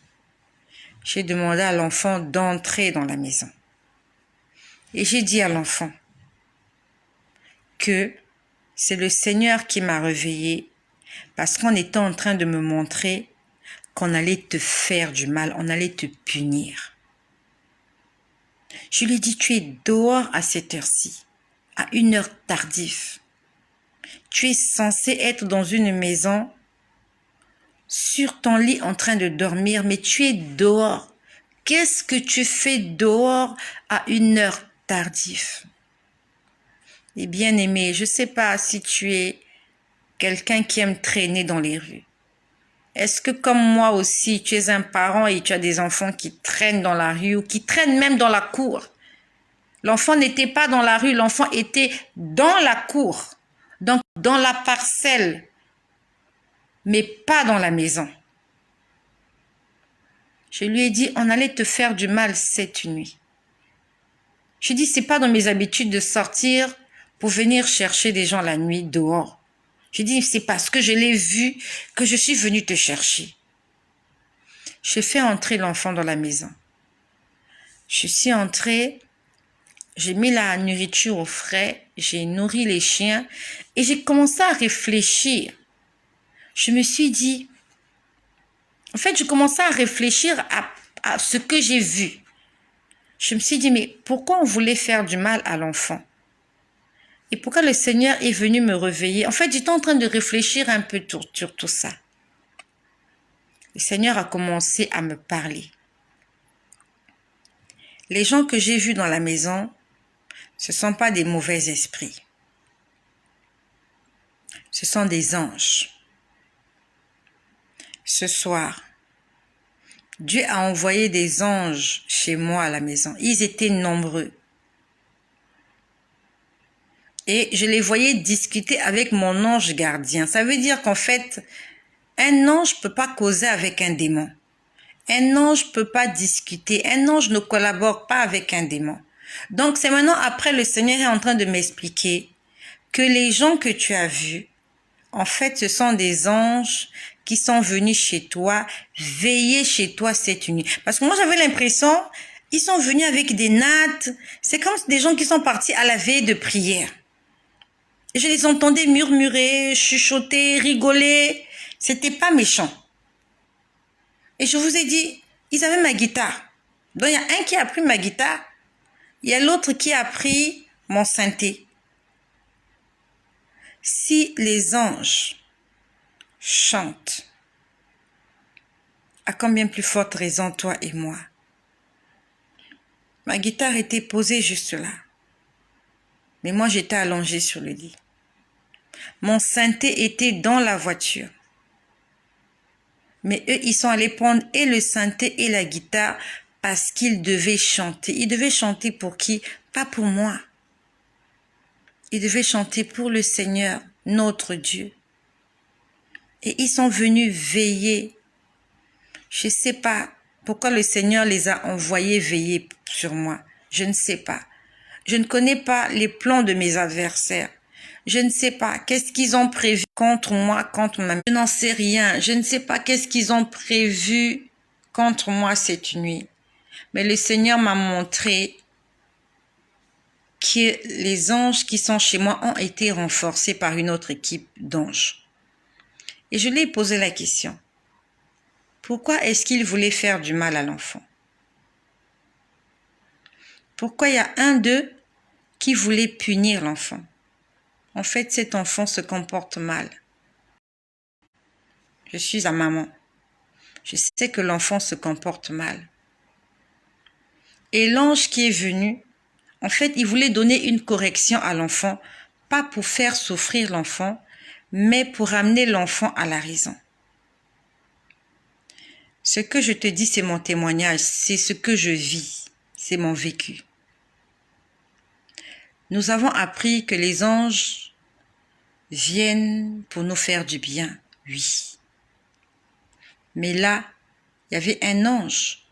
J'ai demandé à l'enfant d'entrer dans la maison. Et j'ai dit à l'enfant que c'est le Seigneur qui m'a réveillé parce qu'on était en train de me montrer qu'on allait te faire du mal, on allait te punir. Je lui ai dit, tu es dehors à cette heure-ci, à une heure tardive. Tu es censé être dans une maison sur ton lit en train de dormir, mais tu es dehors. Qu'est-ce que tu fais dehors à une heure tardive? Et bien aimé, je ne sais pas si tu es quelqu'un qui aime traîner dans les rues. Est-ce que comme moi aussi, tu es un parent et tu as des enfants qui traînent dans la rue ou qui traînent même dans la cour? L'enfant n'était pas dans la rue, l'enfant était dans la cour, donc dans la parcelle, mais pas dans la maison. Je lui ai dit, on allait te faire du mal cette nuit. Je dis, c'est pas dans mes habitudes de sortir pour venir chercher des gens la nuit dehors. Je dis, c'est parce que je l'ai vu que je suis venue te chercher. J'ai fait entrer l'enfant dans la maison. Je suis entrée, j'ai mis la nourriture au frais, j'ai nourri les chiens et j'ai commencé à réfléchir. Je me suis dit, en fait, je commençais à réfléchir à ce que j'ai vu. Je me suis dit, mais pourquoi on voulait faire du mal à l'enfant? Et pourquoi le Seigneur est venu me réveiller? En fait, j'étais en train de réfléchir un peu sur tout ça. Le Seigneur a commencé à me parler. Les gens que j'ai vus dans la maison, ce ne sont pas des mauvais esprits. Ce sont des anges. Ce soir, Dieu a envoyé des anges chez moi à la maison. Ils étaient nombreux. Et je les voyais discuter avec mon ange gardien. Ça veut dire qu'en fait, un ange ne peut pas causer avec un démon. Un ange ne peut pas discuter. Un ange ne collabore pas avec un démon. Donc c'est maintenant après le Seigneur est en train de m'expliquer que les gens que tu as vus, en fait, ce sont des anges qui sont venus chez toi, veiller chez toi cette nuit. Parce que moi, j'avais l'impression, ils sont venus avec des nattes. C'est comme des gens qui sont partis à la veille de prière. Et je les entendais murmurer, chuchoter, rigoler. C'était pas méchant. Et je vous ai dit, ils avaient ma guitare. Donc, il y a un qui a pris ma guitare. Il y a l'autre qui a pris mon synthé. Si les anges chantent, à combien plus forte raison toi et moi? Ma guitare était posée juste là. Mais moi, j'étais allongée sur le lit. Mon synthé était dans la voiture. Mais eux, ils sont allés prendre et le synthé et la guitare parce qu'ils devaient chanter. Ils devaient chanter pour qui? Pas pour moi. Ils devaient chanter pour le Seigneur, notre Dieu. Et ils sont venus veiller. Je ne sais pas pourquoi le Seigneur les a envoyés veiller sur moi. Je ne sais pas. Je ne connais pas les plans de mes adversaires. Je ne sais pas qu'est-ce qu'ils ont prévu contre moi, contre ma... Je n'en sais rien. Je ne sais pas qu'est-ce qu'ils ont prévu contre moi cette nuit. Mais le Seigneur m'a montré que les anges qui sont chez moi ont été renforcés par une autre équipe d'anges. Et je lui ai posé la question. Pourquoi est-ce qu'il voulait faire du mal à l'enfant? Pourquoi il y a un d'eux qui voulait punir l'enfant? En fait, cet enfant se comporte mal. Je suis sa maman. Je sais que l'enfant se comporte mal. Et l'ange qui est venu, en fait, il voulait donner une correction à l'enfant, pas pour faire souffrir l'enfant, mais pour amener l'enfant à la raison. Ce que je te dis, c'est mon témoignage, c'est ce que je vis, c'est mon vécu. Nous avons appris que les anges viennent pour nous faire du bien, oui. Mais là, il y avait un ange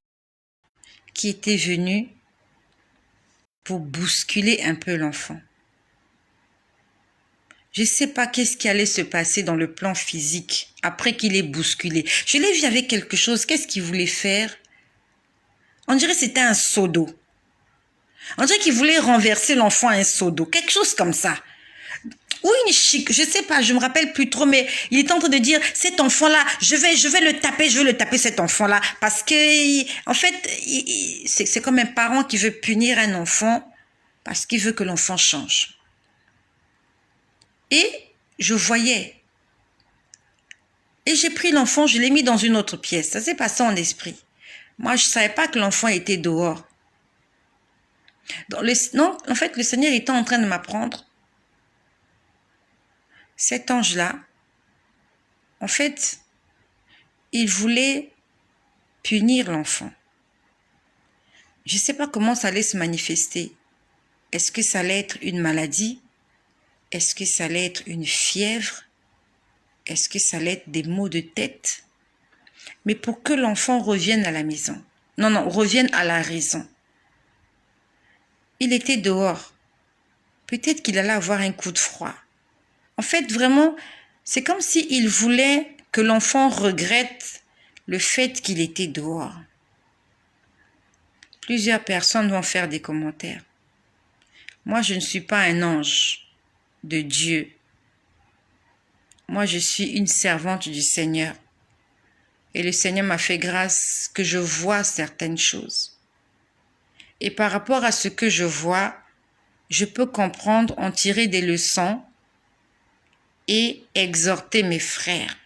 qui était venu pour bousculer un peu l'enfant. Je ne sais pas qu'est-ce qui allait se passer dans le plan physique après qu'il ait bousculé. Je l'ai vu avec quelque chose. Qu'est-ce qu'il voulait faire? On dirait que c'était un seau d'eau. On dirait qu'il voulait renverser l'enfant à un seau d'eau. Quelque chose comme ça. Ou une chic, je ne sais pas, je ne me rappelle plus trop, mais il était en train de dire, cet enfant-là, je vais le taper cet enfant-là. Parce que, en fait, c'est comme un parent qui veut punir un enfant parce qu'il veut que l'enfant change. Et je voyais Et j'ai pris l'enfant, je l'ai mis dans une autre pièce. Ça s'est passé en esprit. Moi, je ne savais pas que l'enfant était dehors. Non, en fait, le Seigneur était en train de m'apprendre. Cet ange-là, en fait, il voulait punir l'enfant. Je ne sais pas comment ça allait se manifester. Est-ce que ça allait être une maladie? Est-ce que ça allait être une fièvre? Est-ce que ça allait être des maux de tête? Mais pour que l'enfant revienne à la maison. Non, revienne à la raison. Il était dehors. Peut-être qu'il allait avoir un coup de froid. En fait, vraiment, c'est comme s'il voulait que l'enfant regrette le fait qu'il était dehors. Plusieurs personnes vont faire des commentaires. Moi, je ne suis pas un ange de Dieu. Moi, je suis une servante du Seigneur. Et le Seigneur m'a fait grâce que je vois certaines choses. Et par rapport à ce que je vois, je peux comprendre, en tirer des leçons et exhorter mes frères.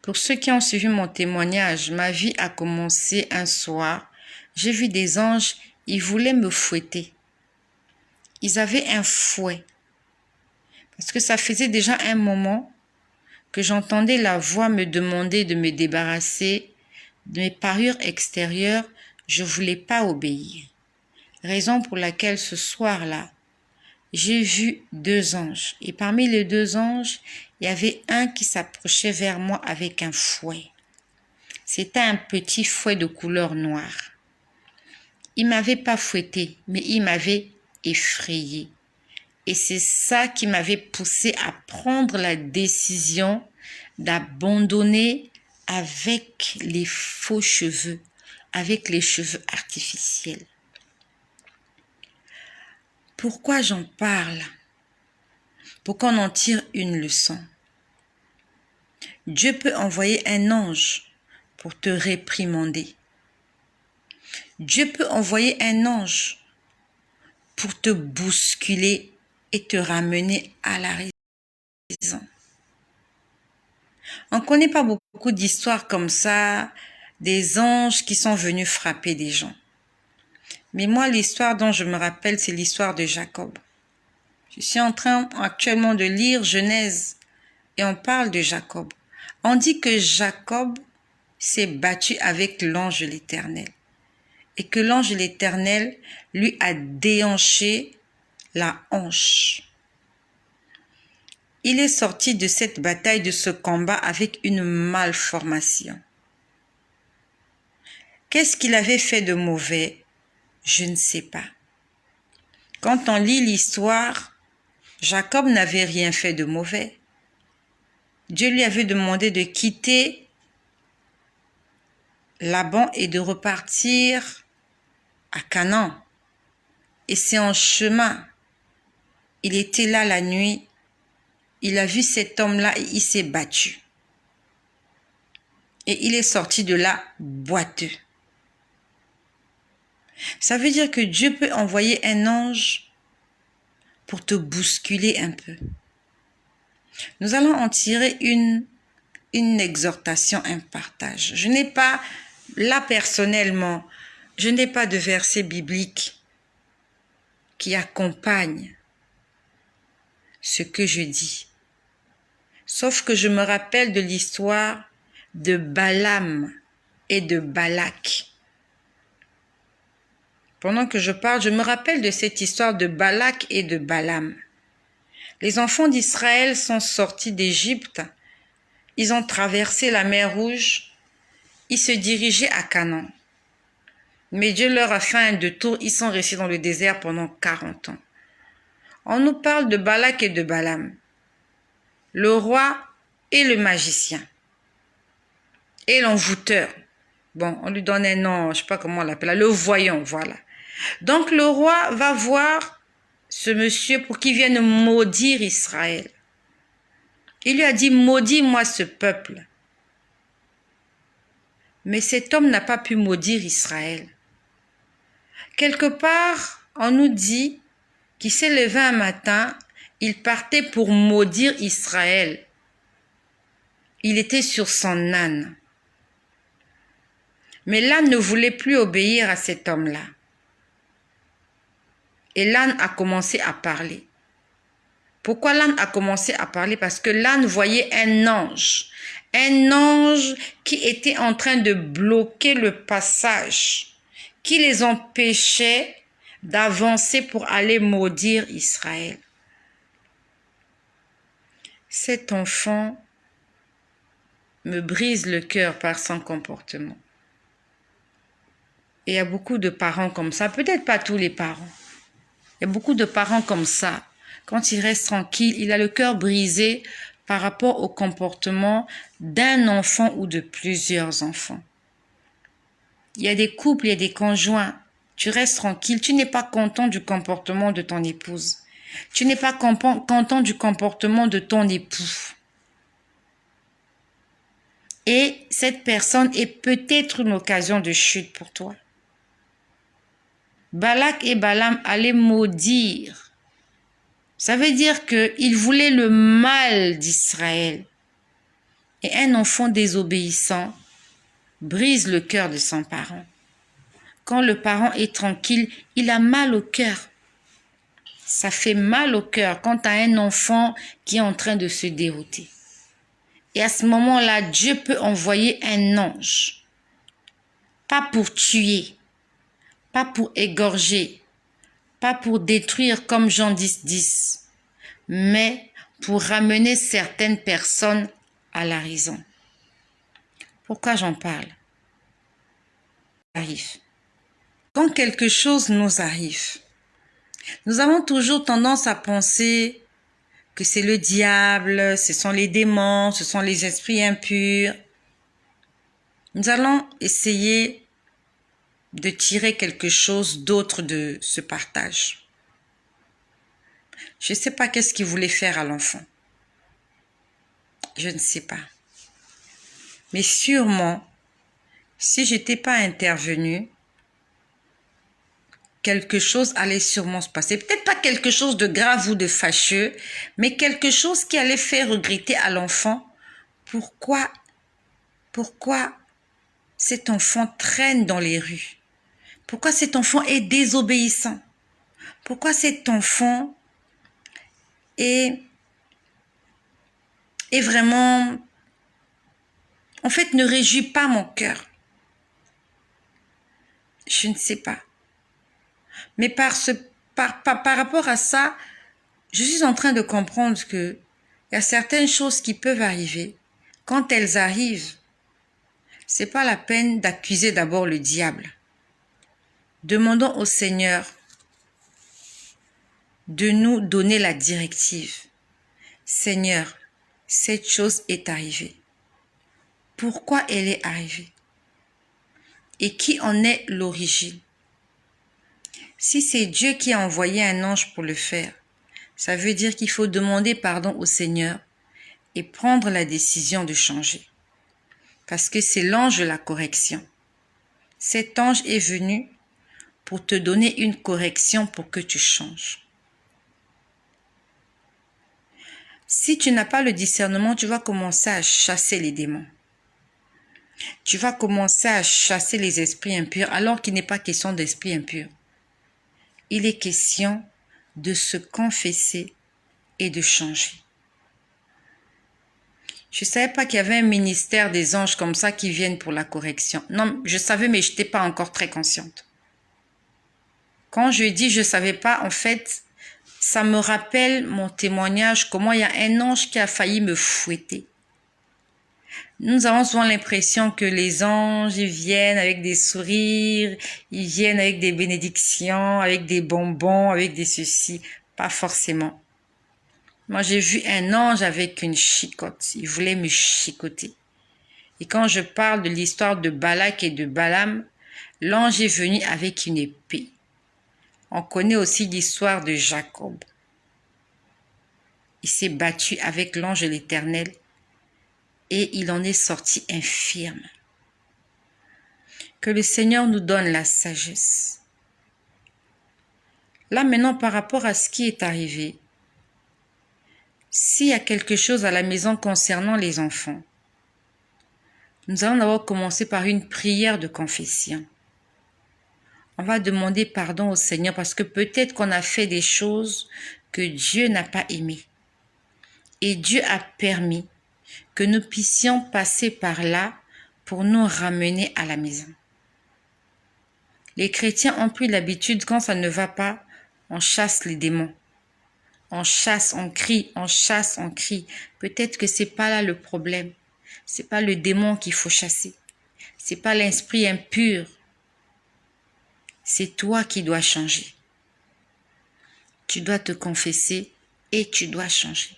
Pour ceux qui ont suivi mon témoignage, ma vie a commencé un soir. J'ai vu des anges, ils voulaient me fouetter. Ils avaient un fouet. Parce que ça faisait déjà un moment que j'entendais la voix me demander de me débarrasser de mes parures extérieures. Je ne voulais pas obéir. Raison pour laquelle ce soir-là, j'ai vu 2 anges. Et parmi les 2 anges, il y avait un qui s'approchait vers moi avec un fouet. C'était un petit fouet de couleur noire. Il m'avait pas fouetté, mais il m'avait effrayé. Et c'est ça qui m'avait poussé à prendre la décision d'abandonner avec les faux cheveux, avec les cheveux artificiels. Pourquoi j'en parle? Pour qu'on en tire une leçon. Dieu peut envoyer un ange pour te réprimander. Dieu peut envoyer un ange pour te bousculer et te ramener à la raison. On ne connaît pas beaucoup d'histoires comme ça, des anges qui sont venus frapper des gens. Mais moi, l'histoire dont je me rappelle, c'est l'histoire de Jacob. Je suis en train actuellement de lire Genèse et on parle de Jacob. On dit que Jacob s'est battu avec l'ange de l'Éternel et que l'ange de l'Éternel lui a déhanché la hanche. Il est sorti de cette bataille, de ce combat avec une malformation. Qu'est-ce qu'il avait fait de mauvais? Je ne sais pas. Quand on lit l'histoire, Jacob n'avait rien fait de mauvais. Dieu lui avait demandé de quitter Laban et de repartir à Canaan. Et c'est en chemin. Il était là la nuit. Il a vu cet homme-là et il s'est battu. Et il est sorti de là boiteux. Ça veut dire que Dieu peut envoyer un ange pour te bousculer un peu. Nous allons en tirer une exhortation, un partage. Je n'ai pas, là personnellement, je n'ai pas de verset biblique qui accompagne ce que je dis. Sauf que je me rappelle de l'histoire de Balaam et de Balak. Pendant que je parle, je me rappelle de cette histoire de Balak et de Balaam. Les enfants d'Israël sont sortis d'Égypte. Ils ont traversé la mer Rouge. Ils se dirigeaient à Canaan. Mais Dieu leur a fait un détour. Ils sont restés dans le désert pendant 40 ans. On nous parle de Balak et de Balaam. Le roi et le magicien. Et l'envoûteur. Bon, on lui donne un nom, je ne sais pas comment on l'appelle. Le voyant, voilà. Donc le roi va voir ce monsieur pour qu'il vienne maudire Israël. Il lui a dit, maudis-moi ce peuple. Mais cet homme n'a pas pu maudire Israël. Quelque part, on nous dit qu'il s'est levé un matin, il partait pour maudire Israël. il était sur son âne. Mais l'âne ne voulait plus obéir à cet homme-là. Et l'âne a commencé à parler. Pourquoi l'âne a commencé à parler? Parce que l'âne voyait un ange qui était en train de bloquer le passage, qui les empêchait d'avancer pour aller maudire Israël. Cet enfant me brise le cœur par son comportement. Et il y a beaucoup de parents comme ça, peut-être pas tous les parents. Il y a beaucoup de parents comme ça. Quand il reste tranquille, il a le cœur brisé par rapport au comportement d'un enfant ou de plusieurs enfants. Il y a des couples, il y a des conjoints. Tu restes tranquille, tu n'es pas content du comportement de ton épouse. Tu n'es pas content du comportement de ton époux. Et cette personne est peut-être une occasion de chute pour toi. Balak et Balaam allaient maudire. Ça veut dire qu'ils voulaient le mal d'Israël. Et un enfant désobéissant brise le cœur de son parent. Quand le parent est tranquille, il a mal au cœur. Ça fait mal au cœur quand tu as un enfant qui est en train de se dérouter. Et à ce moment-là, Dieu peut envoyer un ange. Pas pour tuer, pas pour égorger, pas pour détruire comme Jean 10, mais pour ramener certaines personnes à la raison. Pourquoi j'en parle? Quand quelque chose nous arrive, nous avons toujours tendance à penser que c'est le diable, ce sont les démons, ce sont les esprits impurs. Nous allons essayer de tirer quelque chose d'autre de ce partage. Je ne sais pas qu'est-ce qu'il voulait faire à l'enfant. Je ne sais pas. Mais sûrement, si je n'étais pas intervenue, quelque chose allait sûrement se passer. Peut-être pas quelque chose de grave ou de fâcheux, mais quelque chose qui allait faire regretter à l'enfant pourquoi cet enfant traîne dans les rues. Pourquoi cet enfant est désobéissant. Pourquoi cet enfant est vraiment, en fait, ne réjouit pas mon cœur. Je ne sais pas. Mais par rapport à ça, je suis en train de comprendre que il y a certaines choses qui peuvent arriver. Quand elles arrivent, c'est pas la peine d'accuser d'abord le diable. Demandons au Seigneur de nous donner la directive. Seigneur, cette chose est arrivée. Pourquoi elle est arrivée? Et qui en est l'origine? Si c'est Dieu qui a envoyé un ange pour le faire, ça veut dire qu'il faut demander pardon au Seigneur et prendre la décision de changer. Parce que c'est l'ange de la correction. Cet ange est venu pour te donner une correction pour que tu changes. Si tu n'as pas le discernement, tu vas commencer à chasser les démons. Tu vas commencer à chasser les esprits impurs alors qu'il n'est pas question d'esprits impurs. Il est question de se confesser et de changer. Je ne savais pas qu'il y avait un ministère des anges comme ça qui viennent pour la correction. Non, je savais, mais je n'étais pas encore très consciente. Quand je dis je ne savais pas, en fait, ça me rappelle mon témoignage, comment il y a un ange qui a failli me fouetter. Nous avons souvent l'impression que les anges, ils viennent avec des sourires, ils viennent avec des bénédictions, avec des bonbons, avec des ceci. Pas forcément. Moi, j'ai vu un ange avec une chicotte. Il voulait me chicoter. Et quand je parle de l'histoire de Balak et de Balaam, l'ange est venu avec une épée. On connaît aussi l'histoire de Jacob. Il s'est battu avec l'ange de l'Éternel et il en est sorti infirme. Que le Seigneur nous donne la sagesse. Là maintenant, par rapport à ce qui est arrivé, s'il y a quelque chose à la maison concernant les enfants, Nous allons d'abord commencer par une prière de confession. On va demander pardon au Seigneur parce que peut-être qu'on a fait des choses que Dieu n'a pas aimées. Et Dieu a permis que nous puissions passer par là pour nous ramener à la maison. Les chrétiens ont pris l'habitude, quand ça ne va pas, on chasse les démons. On chasse, on crie, on chasse, on crie. Peut-être que c'est pas là le problème. C'est pas le démon qu'il faut chasser. C'est pas l'esprit impur. C'est toi qui dois changer. Tu dois te confesser et tu dois changer.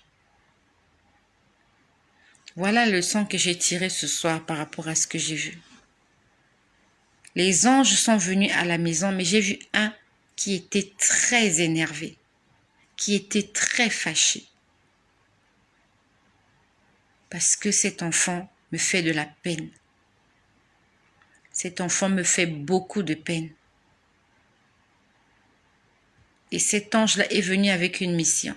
Voilà la leçon que j'ai tirée ce soir par rapport à ce que j'ai vu. Les anges sont venus à la maison, mais j'ai vu un qui était très énervé, qui était très fâché. Parce que cet enfant me fait de la peine. Cet enfant me fait beaucoup de peine. Et cet ange-là est venu avec une mission.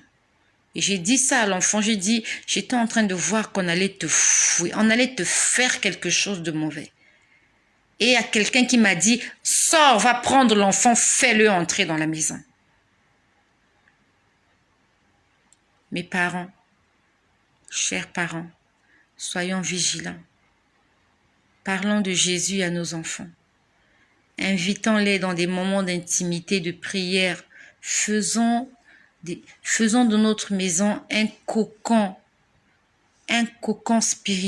Et j'ai dit ça à l'enfant, j'étais en train de voir qu'on allait te fouiller, on allait te faire quelque chose de mauvais. Et il y a quelqu'un qui m'a dit, sors, va prendre l'enfant, fais-le entrer dans la maison. Mes parents, chers parents, soyons vigilants. Parlons de Jésus à nos enfants. Invitons-les dans des moments d'intimité, de prière. Faisons de notre maison un cocon spirituel.